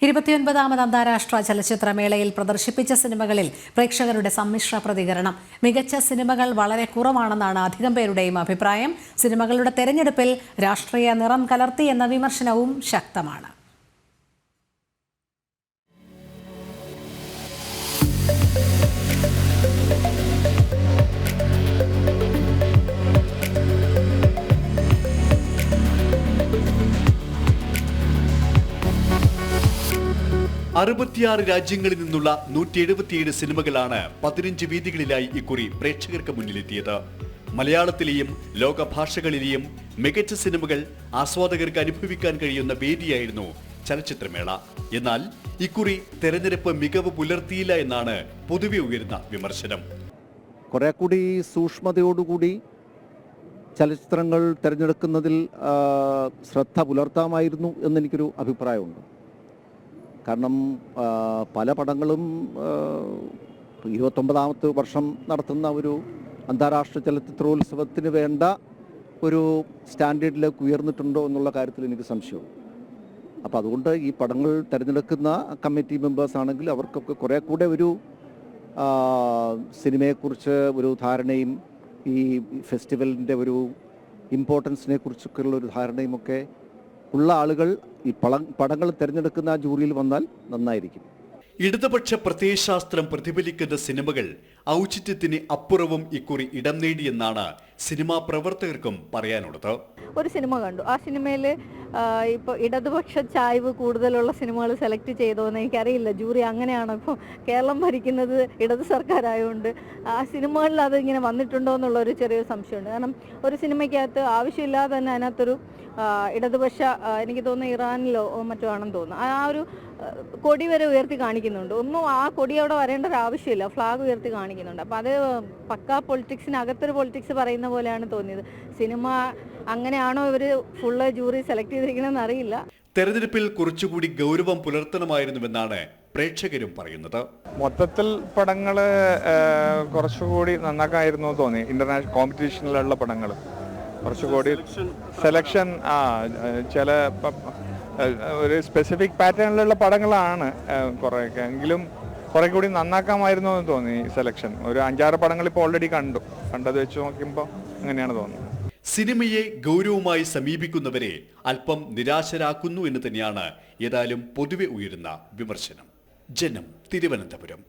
29ാമത് അന്താരാഷ്ട്ര ചലച്ചിത്രമേളയിൽ പ്രദർശിപ്പിച്ച സിനിമകളിൽ പ്രേക്ഷകരുടെ സമ്മിശ്ര പ്രതികരണം. മികച്ച സിനിമകൾ വളരെ കുറവാണെന്നാണ് അധികം പേരുടെയും അഭിപ്രായം. സിനിമകളുടെ തെരഞ്ഞെടുപ്പിൽ രാഷ്ട്രീയ നിറം കലർത്തി എന്ന വിമർശനവും ശക്തമാണ്. രാജ്യങ്ങളിൽ നിന്നുള്ള 177 സിനിമകളാണ് 15 വേദികളിലായി ഇക്കുറി പ്രേക്ഷകർക്ക് മുന്നിലെത്തിയത്. മലയാളത്തിലെയും ലോകഭാഷകളിലെയും മികച്ച സിനിമകൾ ആസ്വാദകർക്ക് അനുഭവിക്കാൻ കഴിയുന്ന വേദിയായിരുന്നു ചലച്ചിത്രമേള. എന്നാൽ ഇക്കുറി തെരഞ്ഞെടുപ്പ് മികവ് പുലർത്തിയില്ല എന്നാണ് പൊതുവെ ഉയരുന്ന വിമർശനം. കുറെ കൂടി സൂക്ഷ്മതയോടുകൂടി ചലച്ചിത്രങ്ങൾ തിരഞ്ഞെടുക്കുന്നതിൽ ശ്രദ്ധ പുലർത്താമായിരുന്നു എന്നെനിക്കൊരു അഭിപ്രായമുണ്ട്. കാരണം പല പടങ്ങളും 29ാമത്തെ വർഷം നടത്തുന്ന ഒരു അന്താരാഷ്ട്ര ചലച്ചിത്രോത്സവത്തിന് വേണ്ട ഒരു സ്റ്റാൻഡേർഡിലേക്ക് ഉയർന്നിട്ടുണ്ടോ എന്നുള്ള കാര്യത്തിൽ എനിക്ക് സംശയമുണ്ട്. അപ്പോൾ അതുകൊണ്ട് ഈ പടങ്ങൾ തിരഞ്ഞെടുക്കുന്ന കമ്മിറ്റി മെമ്പേഴ്സ് ആണെങ്കിൽ അവർക്കൊക്കെ കുറേ കൂടെ ഒരു സിനിമയെക്കുറിച്ച് ഒരു ധാരണയും ഈ ഫെസ്റ്റിവലിൻ്റെ ഒരു ഇമ്പോർട്ടൻസിനെ കുറിച്ചൊക്കെയുള്ള ഒരു ധാരണയും ഒക്കെ ഉള്ള ആളുകൾ ഈ പടങ്ങൾ തിരഞ്ഞെടുക്കുന്ന ജൂറിയിൽ വന്നാൽ നന്നായിരിക്കും. ഇടതുപക്ഷ പ്രത്യയശാസ്ത്രം പ്രതിഫലിക്കുന്ന സിനിമകൾ ഔചിത്യത്തിന് അപ്പുറവും ഇക്കുറി ഇടം നേടിയെന്നാണ് സിനിമാ പ്രവർത്തകർക്കും പറയാനുള്ളത്. ഒരു സിനിമ കണ്ടു, ആ സിനിമയിൽ ഇപ്പോൾ ഇടതുപക്ഷ ചായ്വ് കൂടുതലുള്ള സിനിമകൾ സെലക്ട് ചെയ്തോന്ന് എനിക്കറിയില്ല. ജൂറി അങ്ങനെയാണോ? ഇപ്പോൾ കേരളം ഭരിക്കുന്നത് ഇടത് സർക്കാരായതുകൊണ്ട് ആ സിനിമകളിൽ അത് ഇങ്ങനെ വന്നിട്ടുണ്ടോ എന്നുള്ളൊരു ചെറിയൊരു സംശയമുണ്ട്. കാരണം ഒരു സിനിമയ്ക്കകത്ത് ആവശ്യമില്ലാതെ തന്നെ അതിനകത്തൊരു ഇടതുപക്ഷ, എനിക്ക് തോന്നുന്നു ഇറാനിലോ മറ്റോ ആണെന്ന് തോന്നുന്നു, ആ ഒരു കൊടി വരെ ഉയർത്തി കാണിക്കുന്നുണ്ട്. ഒന്നും ആ കൊടി അവിടെ വരേണ്ട ഒരു ആവശ്യമില്ല, ഫ്ലാഗ് ഉയർത്തി കാണിക്കുന്നുണ്ട്. അപ്പോൾ അത് പക്കാ പൊളിറ്റിക്സിനകത്തൊരു പൊളിറ്റിക്സ് പറയുന്ന പോലെയാണ് തോന്നിയത്. സിനിമ അങ്ങനെയാണോ ഇവർ ഫുള്ള് ജൂറി സെലക്ട് ചെയ്തിരിക്കണമെന്ന് അറിയില്ല. തെരഞ്ഞെടുപ്പിൽ കുറച്ചുകൂടി ഗൗരവം പുലർത്തണമായിരുന്നുവെന്നാണ് പ്രേക്ഷകരും പറയുന്നത്. മൊത്തത്തിൽ പടങ്ങൾ കുറച്ചുകൂടി നന്നാക്കായിരുന്നു തോന്നി. ഇന്റർനാഷണൽ കോമ്പറ്റീഷനിലുള്ള പടങ്ങൾ കുറച്ചുകൂടി സെലക്ഷൻ ചില ഒരു സ്പെസിഫിക് പാറ്റേണിലുള്ള പടങ്ങളാണ് കുറേയൊക്കെ, എങ്കിലും കുറെ കൂടി നന്നാക്കാമായിരുന്നു എന്ന് തോന്നി സെലക്ഷൻ. ഒരു 5-6 പടങ്ങൾ ഇപ്പോൾ ഓൾറെഡി കണ്ടത് വെച്ച് നോക്കുമ്പോൾ അങ്ങനെയാണ് തോന്നുന്നത്. സിനിമയെ ഗൗരവമായി സമീപിക്കുന്നവരെ അല്പം നിരാശരാക്കുന്നു എന്ന് തന്നെയാണ് ഏതായാലും പൊതുവെ ഉയരുന്ന വിമർശനം. ജനം, തിരുവനന്തപുരം.